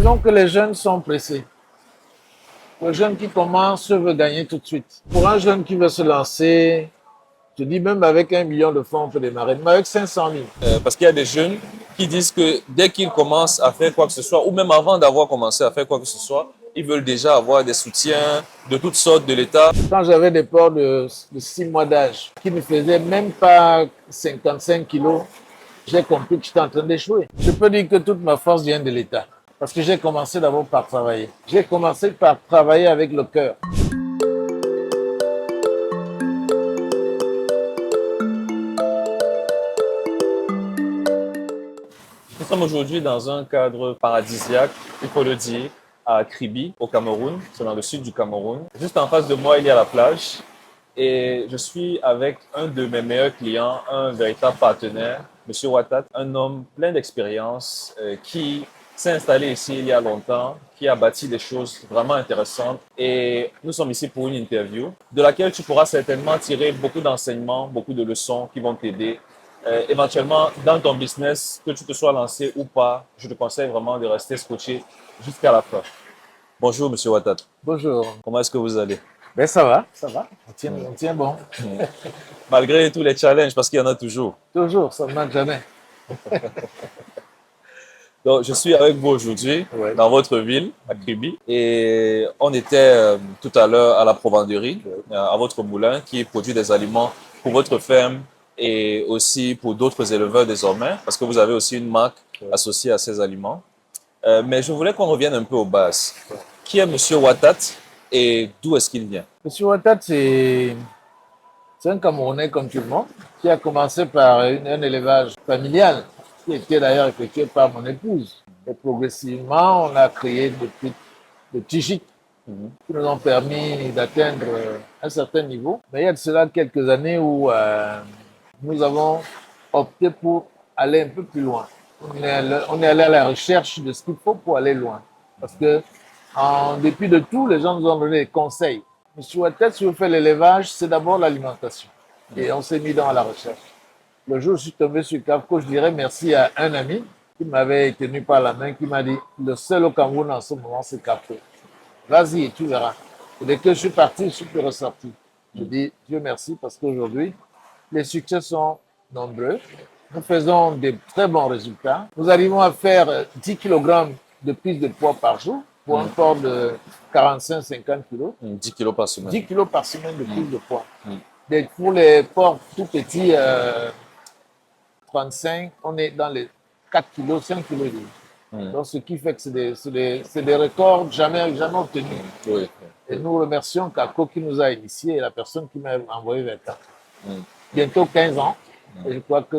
Disons que les jeunes sont pressés. Le jeune qui commence veut gagner tout de suite. Pour un jeune qui veut se lancer, je dis même avec 1 million de francs, on peut démarrer, mais avec 500 000. Parce qu'il y a des jeunes qui disent que dès qu'ils commencent à faire quoi que ce soit, ou même avant d'avoir commencé à faire quoi que ce soit, ils veulent déjà avoir des soutiens de toutes sortes de l'État. Quand j'avais des porcs de 6 mois d'âge qui ne faisaient même pas 55 kilos, j'ai compris que j'étais en train d'échouer. Je peux dire que toute ma force vient de l'État. Parce que j'ai commencé d'abord par travailler. J'ai commencé par travailler avec le cœur. Nous sommes aujourd'hui dans un cadre paradisiaque, il faut le dire, à Kribi, au Cameroun. C'est dans le sud du Cameroun. Juste en face de moi, il y a la plage. Et je suis avec un de mes meilleurs clients, un véritable partenaire, Monsieur Watat, un homme plein d'expérience qui s'est installé ici il y a longtemps, qui a bâti des choses vraiment intéressantes. Et nous sommes ici pour une interview de laquelle tu pourras certainement tirer beaucoup d'enseignements, beaucoup de leçons qui vont t'aider. Éventuellement, dans ton business, que tu te sois lancé ou pas, je te conseille vraiment de rester scotché jusqu'à la fin. Bonjour, Monsieur Watat. Bonjour. Comment est-ce que vous allez? Ben ça va, ça va. On tient bon. Malgré tous les challenges, parce qu'il y en a toujours. Toujours, ça ne manque jamais. Donc, je suis avec vous aujourd'hui dans votre ville, à Kribi. Et on était tout à l'heure à la Provenderie, à votre moulin, qui produit des aliments pour votre ferme et aussi pour d'autres éleveurs désormais, parce que vous avez aussi une marque associée à ces aliments. Mais je voulais qu'on revienne un peu aux bases. Qui est Monsieur Watat et d'où est-ce qu'il vient? Monsieur Watat, c'est un Camerounais comme tout le monde, qui a commencé par un élevage familial, qui était d'ailleurs effectué par mon épouse. Et progressivement, on a créé de petits gîtes qui nous ont permis d'atteindre un certain niveau. Mais il y a de cela quelques années où nous avons opté pour aller un peu plus loin. On est allé à la recherche de ce qu'il faut pour aller loin. Parce que, en dépit de tout, les gens nous ont donné des conseils. Monsieur Watat, si vous faites l'élevage, c'est d'abord l'alimentation. Et on s'est mis dans la recherche. Le jour où je suis tombé sur Cafco, je dirais merci à un ami qui m'avait tenu par la main, qui m'a dit le seul au Cameroun en ce moment, c'est Cafco. Vas-y et tu verras. Et dès que je suis parti, je suis plus ressorti. Je dis Dieu merci parce qu'aujourd'hui, les succès sont nombreux. Nous faisons des très bons résultats. Nous arrivons à faire 10 kg de prise de poids par jour pour un porc de 45-50 kg. 10 kilos par semaine. 10 kg par semaine de prise de poids. Pour les porcs tout petits, 35, on est dans les 4 kg, 5 kg. Donc, ce qui fait que c'est des records jamais obtenus. Oui. Et nous remercions Kako qui nous a initiés et la personne qui m'a envoyé vers ça. Bientôt 15 ans. Et je crois que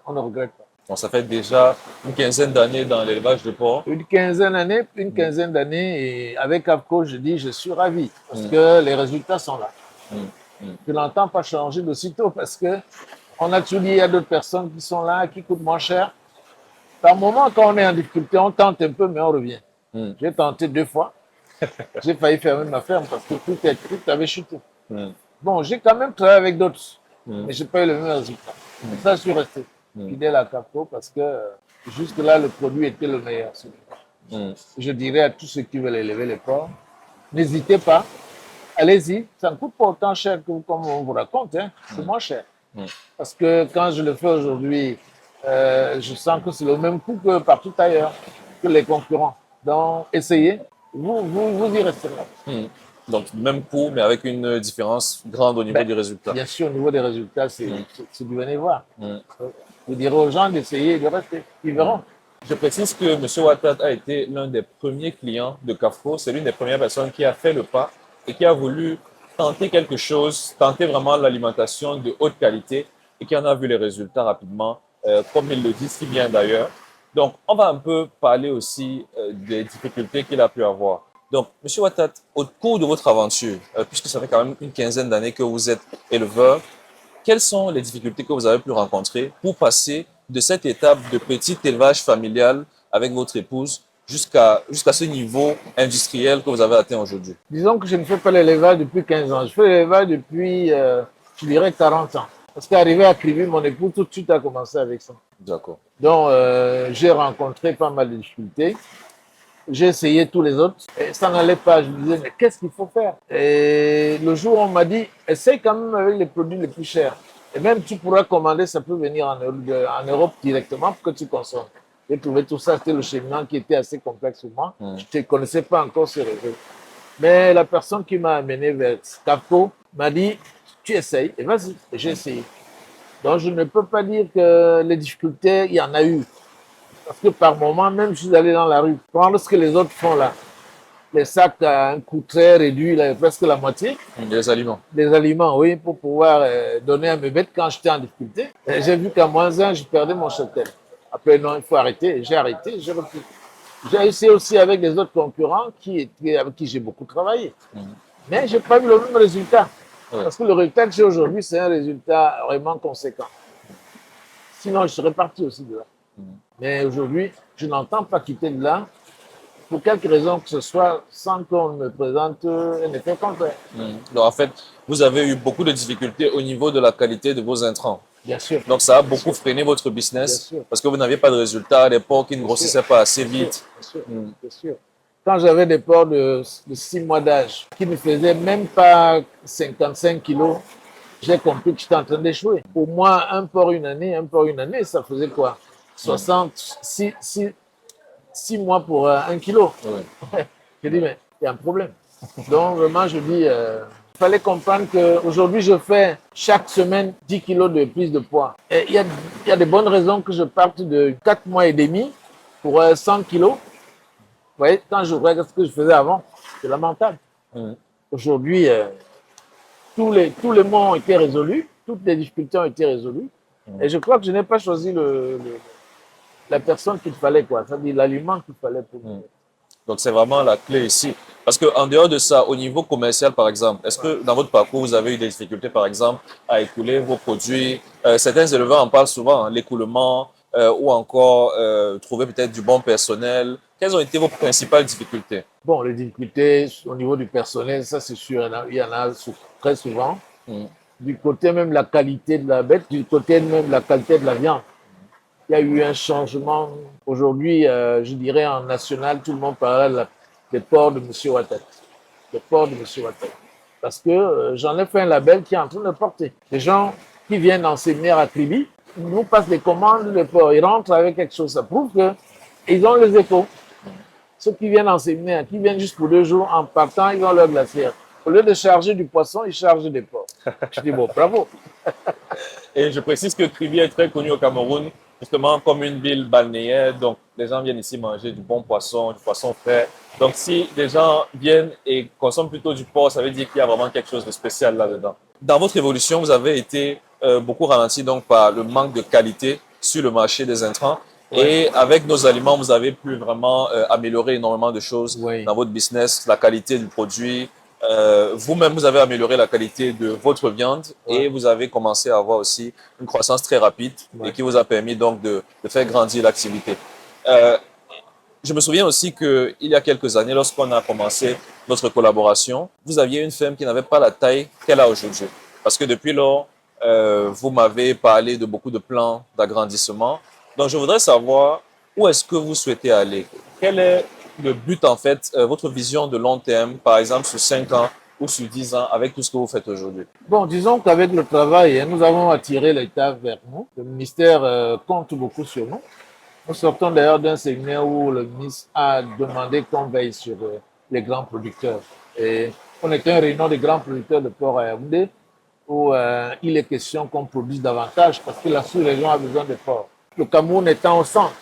on ne regrette pas. Donc, ça fait déjà une quinzaine d'années dans l'élevage de porc. Une quinzaine d'années, et avec Capco, je dis, je suis ravi parce que les résultats sont là. Je n'entends pas changer d'aussitôt parce que on a toujours dit, il y a d'autres personnes qui sont là, qui coûtent moins cher. Par moment, quand on est en difficulté, on tente un peu, mais on revient. J'ai tenté 2 fois. J'ai failli fermer ma ferme parce que tout avait chuté. Bon, j'ai quand même travaillé avec d'autres, mais je n'ai pas eu le même résultat. Ça, je suis resté fidèle à Capco parce que jusque-là, le produit était le meilleur. Je dirais à tous ceux qui veulent élever les porcs, n'hésitez pas, allez-y. Ça ne coûte pas autant cher que comme on vous raconte, hein. C'est moins cher. Parce que quand je le fais aujourd'hui, je sens que c'est le même coût que partout ailleurs, que les concurrents. Donc, essayez, vous y resterez. Donc, même coût, mais avec une différence grande au niveau du résultat. Bien sûr, au niveau des résultats, c'est du venez voir. Vous direz aux gens d'essayer et de rester. Ils verront. Je précise que M. Watat a été l'un des premiers clients de Cafco. C'est l'une des premières personnes qui a fait le pas et qui a voulu tenter quelque chose, tenter vraiment l'alimentation de haute qualité et qui en a vu les résultats rapidement, comme il le dit si bien d'ailleurs. Donc, on va un peu parler aussi des difficultés qu'il a pu avoir. Donc, M. Watat, au cours de votre aventure, puisque ça fait quand même une quinzaine d'années que vous êtes éleveur, quelles sont les difficultés que vous avez pu rencontrer pour passer de cette étape de petit élevage familial avec votre épouse jusqu'à ce niveau industriel que vous avez atteint aujourd'hui? Disons que je ne fais pas l'élevage depuis 15 ans. Je fais l'élevage depuis, je dirais, 40 ans. Parce qu'arrivé à Kribi, mon époux, tout de suite a commencé avec ça. D'accord. Donc, j'ai rencontré pas mal de difficultés. J'ai essayé tous les autres et ça n'allait pas. Je me disais, mais qu'est-ce qu'il faut faire? Et le jour, on m'a dit, essaye quand même avec les produits les plus chers. Et même tu pourras commander, ça peut venir en Europe directement pour que tu consommes. J'ai trouvé tout ça, c'était le cheminement qui était assez complexe pour moi. Je ne connaissais pas encore ce réseau. Mais la personne qui m'a amené vers Scapco m'a dit, tu essayes, et vas-y, et j'ai essayé. Donc je ne peux pas dire que les difficultés, il y en a eu. Parce que par moment, même je suis allé dans la rue, prendre ce que les autres font là. Les sacs à un coût très réduit, là, presque la moitié. Des aliments. Des aliments, oui, pour pouvoir donner à mes bêtes quand j'étais en difficulté. Et j'ai vu qu'à -1, je perdais mon cheptel. Après, non, il faut arrêter. J'ai arrêté, j'ai repris. J'ai essayé aussi avec les autres concurrents avec qui j'ai beaucoup travaillé. Mais je n'ai pas eu le même résultat. Ouais. Parce que le résultat que j'ai aujourd'hui, c'est un résultat vraiment conséquent. Sinon, je serais parti aussi de là. Mais aujourd'hui, je n'entends pas quitter de là, pour quelque raison que ce soit, sans qu'on me présente un effet contraire. Donc, en fait, vous avez eu beaucoup de difficultés au niveau de la qualité de vos intrants. Bien sûr. Donc, ça a beaucoup freiné votre business parce que vous n'aviez pas de résultats, les porcs qui ne grossissaient pas assez vite. Bien sûr, bien sûr. Quand j'avais des porcs de 6 mois d'âge qui ne faisaient même pas 55 kilos, j'ai compris que j'étais en train d'échouer. Pour moi, un porc une année, ça faisait quoi? 6 mois pour 1 kilo. Ouais. Je dis, mais il y a un problème. Donc, vraiment, je dis, il fallait comprendre qu'aujourd'hui, je fais chaque semaine 10 kilos de prise de poids. Et il y a de bonnes raisons que je parte de 4 mois et demi pour 100 kilos. Vous voyez, quand je regarde ce que je faisais avant, c'est lamentable. Aujourd'hui, tous les mois ont été résolus, toutes les difficultés ont été résolues. Et je crois que je n'ai pas choisi la personne qu'il fallait, quoi. C'est-à-dire l'aliment qu'il fallait pour moi. Donc, c'est vraiment la clé ici. Parce qu'en dehors de ça, au niveau commercial, par exemple, est-ce que dans votre parcours, vous avez eu des difficultés, par exemple, à écouler vos produits? Certains éleveurs en parlent souvent, hein, l'écoulement ou encore trouver peut-être du bon personnel. Quelles ont été vos principales difficultés? Bon, les difficultés au niveau du personnel, ça c'est sûr, il y en a très souvent. Du côté même de la qualité de la bête, du côté même de la qualité de la viande. Il y a eu un changement. Aujourd'hui, je dirais en national, tout le monde parle des porcs de M. Ouattara. Les porcs de M. Ouattara. Parce que j'en ai fait un label qui est en train de porter. Les gens qui viennent enseigner à Kribi, ils nous passent des commandes de porcs. Ils rentrent avec quelque chose. Ça prouve qu'ils ont les échos. Ceux qui viennent enseigner, qui viennent juste pour 2 jours, en partant, ils ont leur glacière. Au lieu de charger du poisson, ils chargent des porcs. Je dis, bon, bravo. Et je précise que Kribi est très connu au Cameroun, justement comme une ville balnéaire. Donc, les gens viennent ici manger du bon poisson, du poisson frais. Donc, si les gens viennent et consomment plutôt du porc, ça veut dire qu'il y a vraiment quelque chose de spécial là-dedans. Dans votre évolution, vous avez été beaucoup ralenti donc par le manque de qualité sur le marché des intrants. Et avec nos aliments, vous avez pu vraiment améliorer énormément de choses dans votre business, la qualité du produit. Vous-même, vous avez amélioré la qualité de votre viande et vous avez commencé à avoir aussi une croissance très rapide et qui vous a permis donc de faire grandir l'activité. Je me souviens aussi qu'il y a quelques années, lorsqu'on a commencé notre collaboration, vous aviez une ferme qui n'avait pas la taille qu'elle a aujourd'hui. Parce que depuis lors, vous m'avez parlé de beaucoup de plans d'agrandissement. Donc, je voudrais savoir où est-ce que vous souhaitez aller. Quel est le but, en fait, votre vision de long terme, par exemple sur 5 ans ou sur 10 ans, avec tout ce que vous faites aujourd'hui? Bon, disons qu'avec le travail, nous avons attiré l'État vers nous. Le ministère compte beaucoup sur nous. Nous sortons d'ailleurs d'un séminaire où le ministre a demandé qu'on veille sur les grands producteurs. Et on était une réunion des grands producteurs de porc à Yaoundé où il est question qu'on produise davantage parce que la sous-région a besoin de porc. Le Cameroun étant au centre,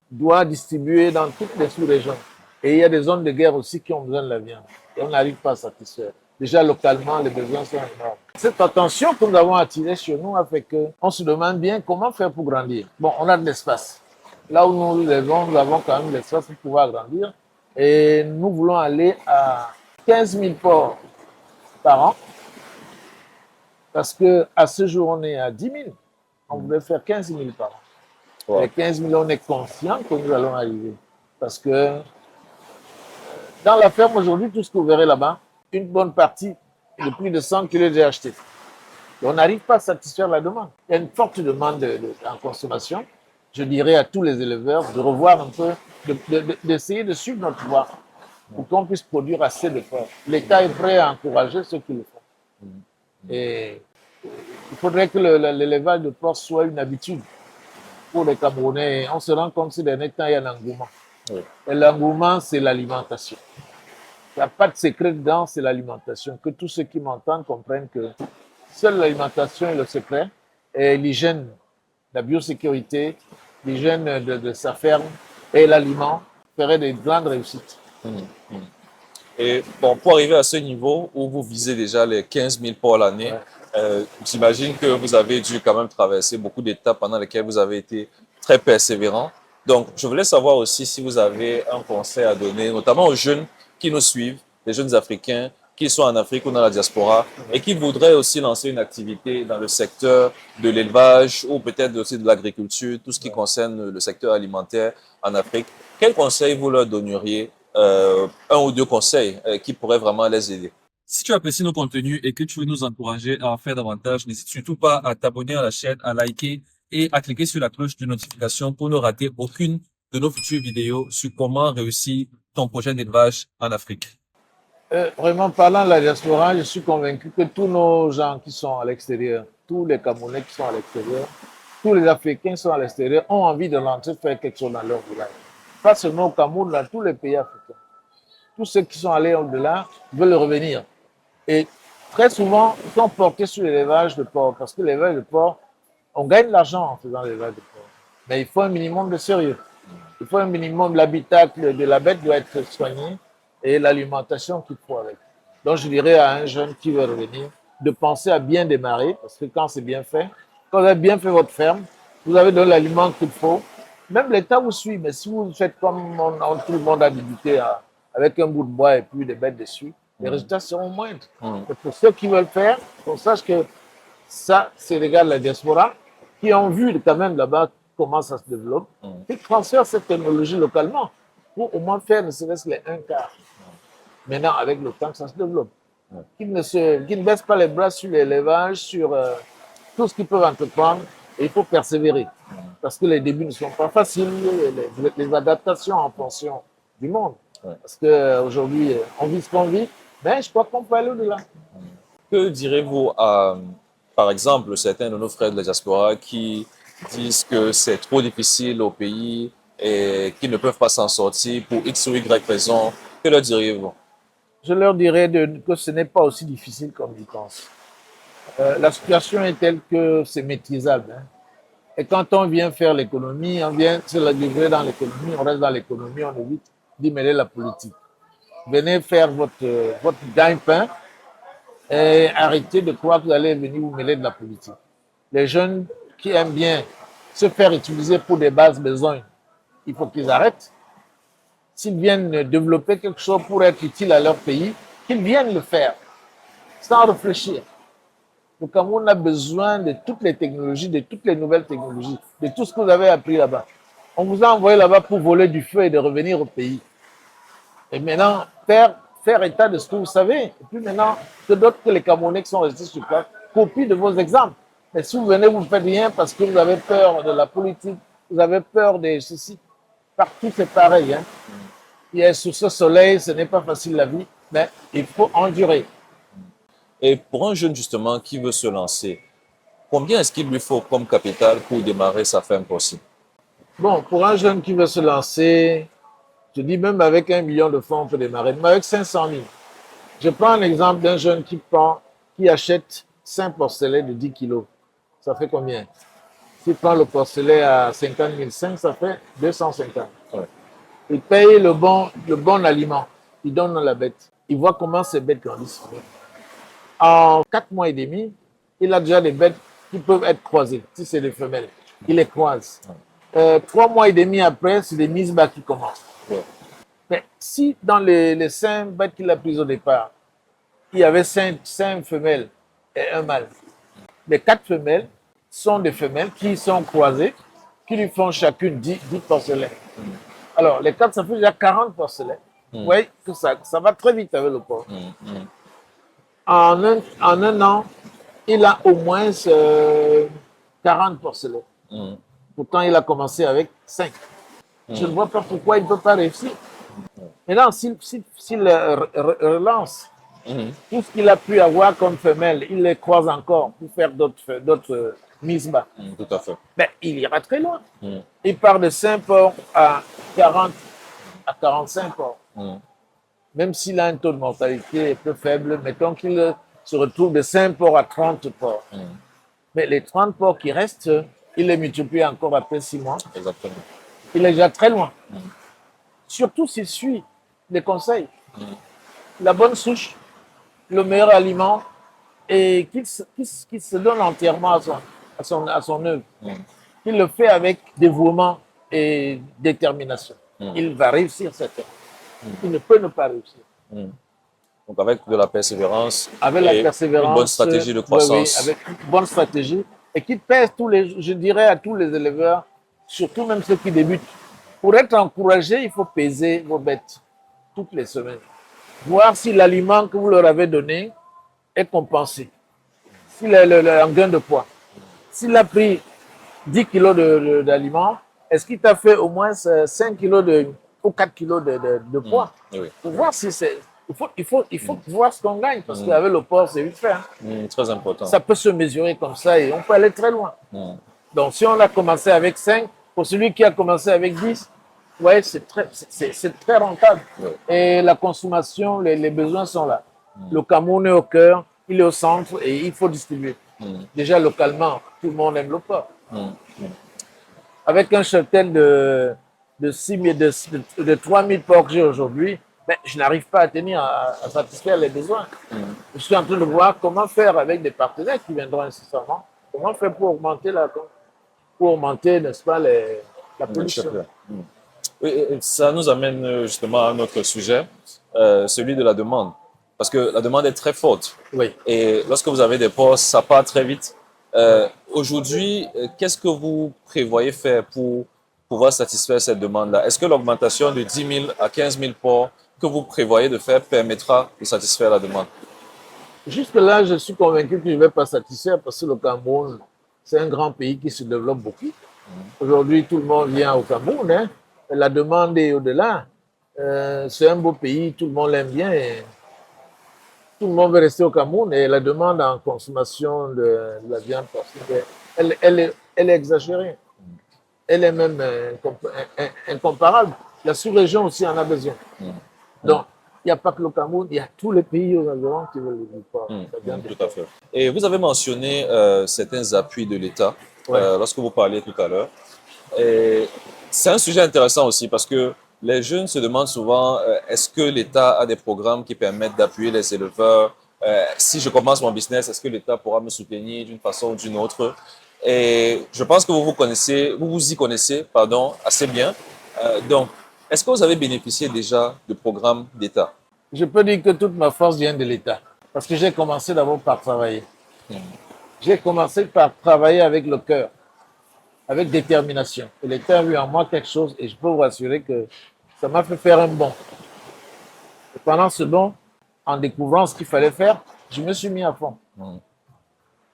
doit distribuer dans toutes les sous-régions. Et il y a des zones de guerre aussi qui ont besoin de la viande. Et on n'arrive pas à satisfaire. Déjà, localement, les besoins sont énormes. Cette attention que nous avons attirée sur nous a fait qu'on se demande bien comment faire pour grandir. Bon, on a de l'espace. Là où nous vivons, nous avons quand même de l'espace pour pouvoir grandir. Et nous voulons aller à 15 000 porcs par an. Parce qu'à ce jour, on est à 10 000. On voulait faire 15 000 par an. Wow. Les 15 000, on est conscient que nous allons arriver. Parce que dans la ferme aujourd'hui, tout ce que vous verrez là-bas, une bonne partie de plus de 100 kilos j'ai acheté. Et on n'arrive pas à satisfaire la demande. Il y a une forte demande en consommation. je dirais à tous les éleveurs de revoir un peu, d'essayer de suivre notre voie pour qu'on puisse produire assez de porc. L'État est prêt à encourager ceux qui le font. Et il faudrait que l'élevage de porc soit une habitude pour les Camerounais. On se rend compte ces derniers temps, il y a un engouement. Oui. Et l'engouement, c'est l'alimentation. Il n'y a pas de secret dedans, c'est l'alimentation. Que tous ceux qui m'entendent comprennent que seule l'alimentation est le secret et l'hygiène, la biosécurité, l'hygiène de sa ferme et l'aliment feraient des grandes réussites. Et bon, pour arriver à ce niveau où vous visez déjà les 15 000 porcs l'année, j'imagine que vous avez dû quand même traverser beaucoup d'étapes pendant lesquelles vous avez été très persévérant. Donc, je voulais savoir aussi si vous avez un conseil à donner, notamment aux jeunes qui nous suivent, les jeunes Africains, qui sont en Afrique ou dans la diaspora, et qui voudraient aussi lancer une activité dans le secteur de l'élevage ou peut-être aussi de l'agriculture, tout ce qui concerne le secteur alimentaire en Afrique. Quels conseils vous leur donneriez, un ou deux conseils qui pourraient vraiment les aider? Si tu apprécies nos contenus et que tu veux nous encourager à en faire davantage, n'hésite surtout pas à t'abonner à la chaîne, à liker et à cliquer sur la cloche de notification pour ne rater aucune de nos futures vidéos sur comment réussir ton projet d'élevage en Afrique. Vraiment, parlant de la diaspora, je suis convaincu que tous nos gens qui sont à l'extérieur, tous les Camerounais qui sont à l'extérieur, tous les Africains qui sont à l'extérieur ont envie de rentrer faire quelque chose dans leur village. Pas seulement au Cameroun, dans tous les pays africains. Tous ceux qui sont allés au-delà veulent revenir. Et très souvent, ils sont portés sur l'élevage de porc, parce que l'élevage de porc, on gagne de l'argent en faisant l'élevage de porc. Mais il faut un minimum de sérieux. Il faut un minimum, l'habitacle de la bête doit être soigné et l'alimentation qu'il faut avec. Donc, je dirais à un jeune qui veut revenir de penser à bien démarrer, parce que quand c'est bien fait, quand vous avez bien fait votre ferme, vous avez donné l'aliment qu'il faut, même l'État vous suit, mais si vous faites comme tout le monde a débuté avec un bout de bois et puis des bêtes dessus, les résultats seront moindres. Et pour ceux qui veulent faire, on sache que ça, c'est les gars de la diaspora qui ont vu quand même là-bas comment ça se développe, qui transfèrent cette technologie localement pour au moins faire ne serait-ce les un quart. Maintenant, avec le temps, ça se développe. Qui ne baissent pas les bras sur l'élevage, sur tout ce qu'ils peuvent entreprendre, et il faut persévérer. Parce que les débuts ne sont pas faciles, les adaptations en fonction du monde. Parce qu'aujourd'hui, on vit ce qu'on vit, mais je crois qu'on peut aller au-delà. Que direz-vous à, par exemple, certains de nos frères de la diaspora qui disent que c'est trop difficile au pays et qu'ils ne peuvent pas s'en sortir pour X ou Y raison? Que leur diriez-vous? Je leur dirais que ce n'est pas aussi difficile comme ils pensent. La situation est telle que c'est maîtrisable. Hein. Et quand on vient faire l'économie, on vient se la livrer dans l'économie, on reste dans l'économie, on évite d'y mêler la politique. Venez faire votre gagne-pain et arrêtez de croire que vous allez venir vous mêler de la politique. Les jeunes qui aiment bien se faire utiliser pour des bases besoins, il faut qu'ils arrêtent. S'ils viennent développer quelque chose pour être utile à leur pays, qu'ils viennent le faire, sans réfléchir. Le Cameroun a besoin de toutes les technologies, de toutes les nouvelles technologies, de tout ce que vous avez appris là-bas. On vous a envoyé là-bas pour voler du feu et de revenir au pays. Et maintenant, faire état de ce que vous savez. Et puis maintenant, que d'autres que les Camerounais qui sont restés sur place copient de vos exemples. Mais si vous venez, vous ne faites rien parce que vous avez peur de la politique, vous avez peur de ceci. Partout, c'est pareil. Hein. Et sous ce soleil, ce n'est pas facile la vie, mais il faut endurer. Et pour un jeune justement qui veut se lancer, combien est-ce qu'il lui faut comme capital pour démarrer sa ferme possible? Bon, pour un jeune qui veut se lancer, je dis même avec 1 million de francs, on peut démarrer, mais avec 500 000. Je prends un exemple d'un jeune qui achète 5 porcelets de 10 kilos. Ça fait combien? S'il prend le porcelet à 50 500, ça fait 250. Ouais. Il paye le bon aliment. Il donne à la bête. Il voit comment ces bêtes grandissent. En 4 mois et demi, il a déjà des bêtes qui peuvent être croisées, si c'est des femelles. Il les croise. 3 mois et demi après, c'est des mises bas qui commencent. Ouais. Mais si dans les 5 bêtes qu'il a prises au départ, il y avait 5 femelles et un mâle, les 4 femelles sont des femelles qui sont croisées, qui lui font chacune 10 porcelets. Alors, les 4, ça fait déjà 40 porcelets. Vous voyez que ça va très vite avec le porc. En un an, il a au moins 40 porcelets. Pourtant, il a commencé avec 5. Je ne vois pas pourquoi il ne peut pas réussir. Maintenant, s'il relance tout ce qu'il a pu avoir comme femelle, il les croise encore pour faire d'autres mises bas. Tout à fait. Ben, il ira très loin. Il part de 5 ports à 40, à 45 ports. Même s'il a un taux de mortalité un peu faible, mettons qu'il se retrouve de 5 ports à 30 ports. Mais les 30 ports qui restent, il les multiplie encore après 6 mois. Exactement. Il est déjà très loin. Surtout s'il suit les conseils. La bonne souche, le meilleur aliment, et qu'il se donne entièrement à son œuvre. Il le fait avec dévouement et détermination. Il va réussir cette œuvre. Il ne peut ne pas réussir. Donc avec de la persévérance, Avec la et persévérance, une bonne stratégie de croissance. oui, avec une bonne stratégie, et qui pèse je dirais à tous les éleveurs, surtout même ceux qui débutent. Pour être encouragé, il faut peser vos bêtes toutes les semaines. Voir si l'aliment que vous leur avez donné est compensé. S'il est en gain de poids. S'il a pris 10 kilos d'aliments, est-ce qu'il t'a fait au moins 5 kilos ou 4 kilos de poids? Oui. Pour voir si c'est... Il faut voir ce qu'on gagne, parce qu'avec le porc, c'est vite fait. Très important. Ça peut se mesurer comme ça et on peut aller très loin. Donc, si on a commencé avec 5, pour celui qui a commencé avec 10, ouais, c'est très rentable. Et la consommation, les besoins sont là. Le Cameroun est au cœur, il est au centre et il faut distribuer. Déjà, localement, tout le monde aime le porc. Avec un cheptel de 3 000 porcs que j'ai aujourd'hui, ben, je n'arrive pas à tenir, à satisfaire les besoins. Je suis en train de voir comment faire avec des partenaires qui viendront incessamment. Comment faire pour augmenter, n'est-ce pas, la production. Oui, et ça nous amène justement à notre sujet, celui de la demande. Parce que la demande est très forte. Oui. Et lorsque vous avez des porcs, ça part très vite. Aujourd'hui, qu'est-ce que vous prévoyez faire pour pouvoir satisfaire cette demande-là? Est-ce que l'augmentation de 10 000 à 15 000 porcs que vous prévoyez de faire permettra de satisfaire la demande? Jusque-là, je suis convaincu que je ne vais pas satisfaire parce que le Cameroun, c'est un grand pays qui se développe beaucoup. Aujourd'hui, tout le monde vient au Cameroun. Hein. La demande est au-delà. C'est un beau pays, tout le monde l'aime bien. Et tout le monde veut rester au Cameroun et la demande en consommation de la viande porcine, elle est exagérée. Elle est même incomparable. La sous-région aussi en a besoin. Donc, il n'y a pas que le Cameroun, il y a tous les pays aux environs qui veulent le porc. Tout à fait. Et vous avez mentionné certains appuis de l'État lorsque vous parliez tout à l'heure. Et c'est un sujet intéressant aussi parce que les jeunes se demandent souvent est-ce que l'État a des programmes qui permettent d'appuyer les éleveurs? Si je commence mon business, est-ce que l'État pourra me soutenir d'une façon ou d'une autre? Et je pense que vous vous y connaissez assez bien. Donc, est-ce que vous avez bénéficié déjà de programmes d'État? Je peux dire que toute ma force vient de l'État. Parce que j'ai commencé d'abord par travailler. J'ai commencé par travailler avec le cœur, avec détermination. Et l'État a vu en moi quelque chose et je peux vous assurer que ça m'a fait faire un bond. Et pendant ce bond, en découvrant ce qu'il fallait faire, je me suis mis à fond.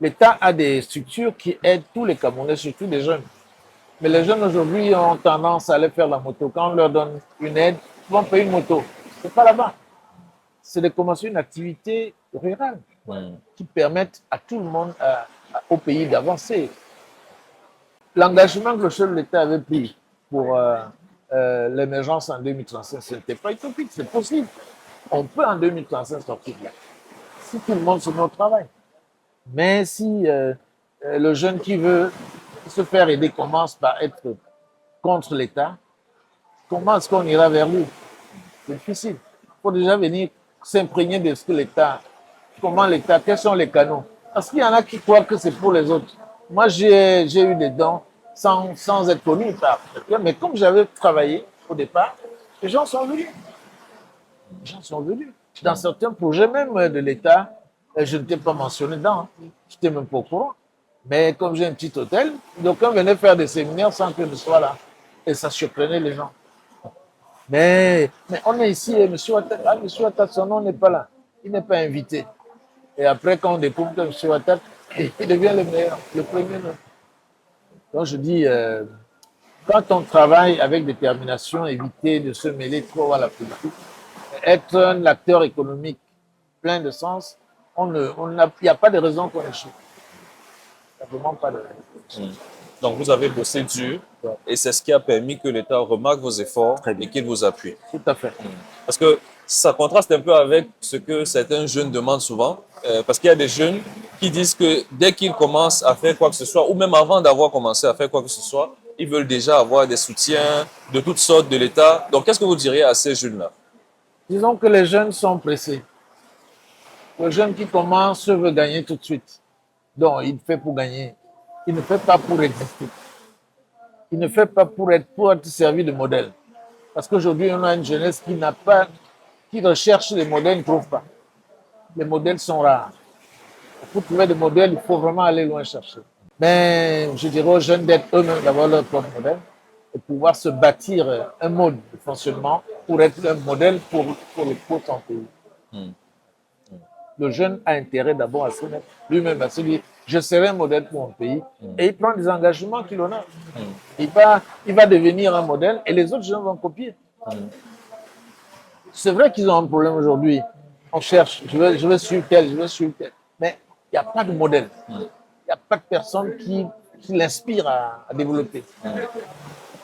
L'État a des structures qui aident tous les Camerounais, surtout les jeunes. Mais les jeunes aujourd'hui ont tendance à aller faire la moto. Quand on leur donne une aide, ils vont payer une moto. Ce n'est pas là-bas. C'est de commencer une activité rurale qui permette à tout le monde, au pays, d'avancer. L'engagement que le chef de l'État avait pris pour l'émergence en 2035, ce n'était pas utopique, c'est possible. On peut en 2035 sortir de là, si tout le monde se met au travail. Mais si le jeune qui veut se faire aider commence par être contre l'État, comment est-ce qu'on ira vers lui? C'est difficile. Il faut déjà venir s'imprégner de ce que l'État, quels sont les canaux. Parce qu'il y en a qui croient que c'est pour les autres. Moi, j'ai eu des dons sans être connu par quelqu'un, mais comme j'avais travaillé au départ, les gens sont venus. Les gens sont venus. Dans certains projets même de l'État, je n'étais pas mentionné dedans. Je n'étais même pas au courant. Mais comme j'ai un petit hôtel, d'aucuns venaient faire des séminaires sans que je sois là. Et ça surprenait les gens. Mais on est ici, et M. Ouattara, son nom n'est pas là. Il n'est pas invité. Et après, quand on découvre que M. Ouattara, il devient le meilleur, le premier nom. Donc je dis, quand on travaille avec détermination, éviter de se mêler trop à la politique, être un acteur économique plein de sens, il n'y a pas de raison qu'on échoue. Simplement pas de raison. Donc, vous avez bossé dur et c'est ce qui a permis que l'État remarque vos efforts et qu'il vous appuie. Tout à fait. Parce que ça contraste un peu avec ce que certains jeunes demandent souvent. Parce qu'il y a des jeunes qui disent que dès qu'ils commencent à faire quoi que ce soit, ou même avant d'avoir commencé à faire quoi que ce soit, ils veulent déjà avoir des soutiens de toutes sortes de l'État. Donc, qu'est-ce que vous diriez à ces jeunes-là? Disons que les jeunes sont pressés. Le jeune qui commence veut gagner tout de suite. Donc, il fait pour gagner. Il ne fait pas pour exister. Il ne fait pas pour être servi de modèle. Parce qu'aujourd'hui, on a une jeunesse qui recherche les modèles, ne trouve pas. Les modèles sont rares. Pour trouver des modèles, il faut vraiment aller loin chercher. Mais je dirais aux jeunes d'être eux-mêmes, d'avoir leur propre modèle et pouvoir se bâtir un mode de fonctionnement pour être un modèle pour son pays. Le jeune a intérêt d'abord à se mettre lui-même, à se dire, je serai un modèle pour mon pays. Et il prend des engagements qu'il honore. Il va devenir un modèle et les autres jeunes vont copier. C'est vrai qu'ils ont un problème aujourd'hui. On cherche, je veux suivre tel, je veux suivre tel. Mais il n'y a pas de modèle. Il n'y a pas de personne qui l'inspire à développer,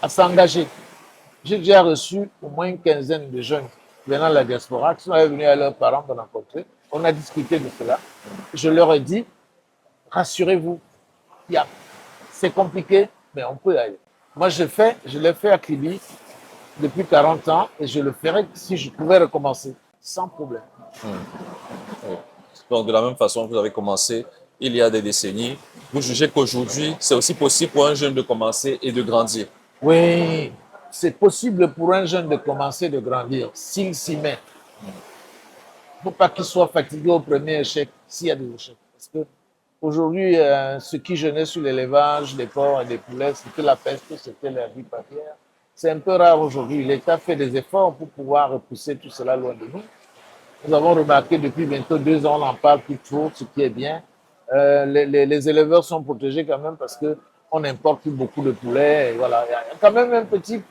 à s'engager. J'ai déjà reçu au moins une quinzaine de jeunes venant de la diaspora qui sont venus à leurs parents pour rencontrer. On a discuté de cela. Je leur ai dit, rassurez-vous, c'est compliqué, mais on peut y aller. Moi, je l'ai fait à Kribi depuis 40 ans et je le ferai si je pouvais recommencer, sans problème. Donc, de la même façon que vous avez commencé il y a des décennies, vous jugez qu'aujourd'hui, c'est aussi possible pour un jeune de commencer et de grandir. Oui, c'est possible pour un jeune de commencer et de grandir s'il s'y met. Il ne faut pas qu'il soit fatigué au premier échec, s'il y a des échecs. Parce que aujourd'hui, ce qui jeûnait sur l'élevage des porcs et des poulets, c'était la peste, c'était la grippe aviaire. C'est un peu rare aujourd'hui. L'État fait des efforts pour pouvoir repousser tout cela loin de nous. Nous avons remarqué depuis bientôt 2 ans, on en parle plus trop, ce qui est bien. Les éleveurs sont protégés quand même parce qu'on importe beaucoup de poulets. Et voilà. Il y a quand même un petit...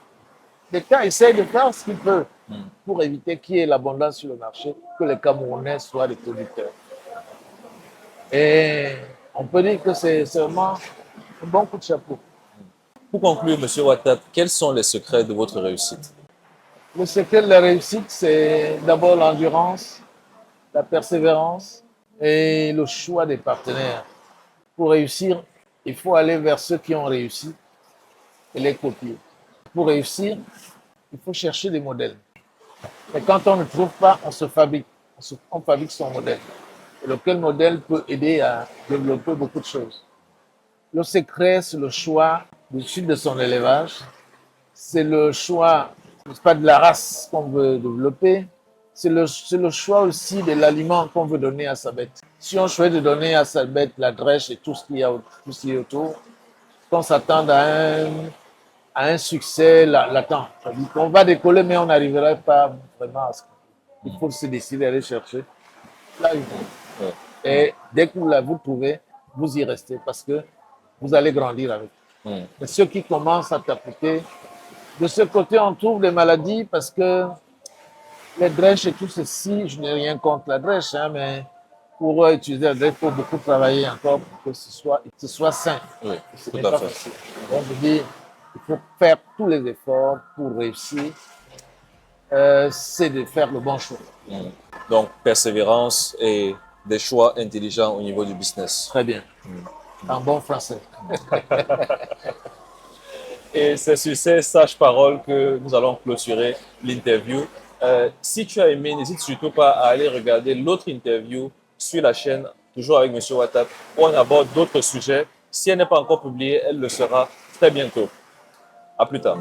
L'État essaie de faire ce qu'il peut pour éviter qu'il y ait l'abondance sur le marché, que les Camerounais soient des producteurs. Et on peut dire que c'est vraiment un bon coup de chapeau. Pour conclure, M. Ouattara, quels sont les secrets de votre réussite? Le secret de la réussite, c'est d'abord l'endurance, la persévérance et le choix des partenaires. Pour réussir, il faut aller vers ceux qui ont réussi et les copier. Pour réussir, il faut chercher des modèles. Mais quand on ne trouve pas, on se fabrique. On fabrique son modèle. Et lequel modèle peut aider à développer beaucoup de choses. Le secret, c'est le choix du sud de son élevage. C'est le choix, pas de la race qu'on veut développer. C'est le choix aussi de l'aliment qu'on veut donner à sa bête. Si on choisit de donner à sa bête la drèche et tout ce qui est autour, qu'on s'attende à un succès latent. C'est-à-dire qu'on va décoller, mais on n'arriverait pas vraiment à ce qu'il faut se décider à aller chercher. Là, il faut. Et dès que vous trouvez, vous y restez parce que vous allez grandir avec. Mais ceux qui commencent à tapoter, de ce côté, on trouve des maladies parce que les drèches et tout ceci, je n'ai rien contre la drèche, mais pour utiliser la drèche, il faut beaucoup travailler encore pour que ce soit sain. Oui, Ce tout n'est à pas fait. facile. Donc, je dis, il faut faire tous les efforts pour réussir. C'est de faire le bon choix. Donc, persévérance et des choix intelligents au niveau du business. Très bien. En bon français. Et c'est sur ces sages paroles que nous allons clôturer l'interview. Si tu as aimé, n'hésite surtout pas à aller regarder l'autre interview sur la chaîne, toujours avec M. Ouattara, où on aborde d'autres sujets. Si elle n'est pas encore publiée, elle le sera très bientôt. À plus tard.